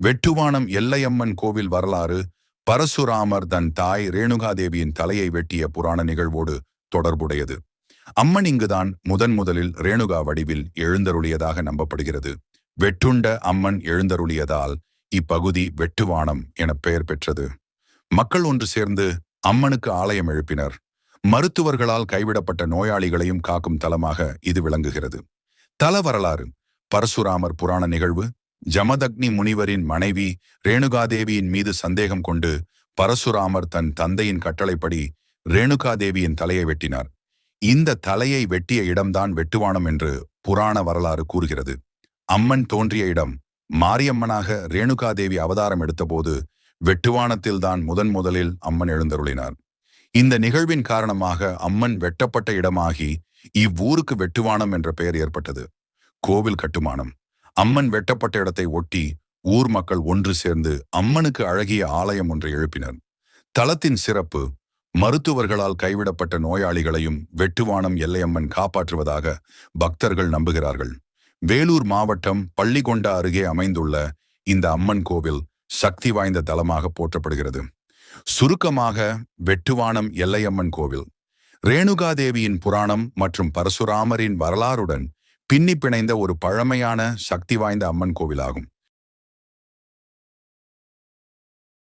வெட்டுவானம் எல்லையம்மன் கோவில் வரலாறு பரசுராமர் தன் தாய் ரேணுகாதேவியின் தலையை வெட்டிய புராண நிகழ்வோடு தொடர்புடையது. அம்மன் இங்குதான் முதலில் ரேணுகா வடிவில் எழுந்தருளியதாக நம்பப்படுகிறது. வெட்டுண்ட அம்மன் எழுந்தருளியதால் இப்பகுதி வெட்டுவானம் என பெயர் பெற்றது. மக்கள் ஒன்று சேர்ந்து அம்மனுக்கு ஆலயம் எழுப்பினர். மருத்துவர்களால் கைவிடப்பட்ட நோயாளிகளையும் காக்கும் தலமாக இது விளங்குகிறது. தல வரலாறு பரசுராமர் புராண நிகழ்வு. ஜமதக்னி முனிவரின் மனைவி ரேணுகாதேவியின் மீது சந்தேகம் கொண்டு பரசுராமர் தன் தந்தையின் கட்டளைப்படி ரேணுகாதேவியின் தலையை வெட்டினார். இந்த தலையை வெட்டிய இடம்தான் வெட்டுவானம் என்று புராண வரலாறு கூறுகிறது. அம்மன் தோன்றிய இடம் மாரியம்மனாக ரேணுகாதேவி அவதாரம் எடுத்தபோது வெட்டுவானத்தில்தான் முதலில் அம்மன் எழுந்தருளினார். இந்த நிகழ்வின் காரணமாக அம்மன் வெட்டப்பட்ட இடமாகி இவ்வூருக்கு வெட்டுவானம் என்ற பெயர் ஏற்பட்டது. கோவில் கட்டுமானம் அம்மன் வெட்டப்பட்ட இடத்தை ஒட்டி ஊர் மக்கள் ஒன்று சேர்ந்து அம்மனுக்கு அழகிய ஆலயம் ஒன்றை எழுப்பினர். தலத்தின் சிறப்பு மருத்துவர்களால் கைவிடப்பட்ட நோயாளிகளையும் வெட்டுவானம் எல்லையம்மன் காப்பாற்றுவதாக பக்தர்கள் நம்புகிறார்கள். வேலூர் மாவட்டம் பள்ளிகொண்டா அருகே அமைந்துள்ள இந்த அம்மன் கோவில் சக்தி வாய்ந்த தலமாக போற்றப்படுகிறது. சுருக்கமாக வெட்டுவானம் எல்லையம்மன் கோவில் ரேணுகாதேவியின் புராணம் மற்றும் பரசுராமரின் வரலாறுடன் பின்னி பிணைந்த ஒரு பழமையான சக்தி வாய்ந்த அம்மன் கோவிலாகும்.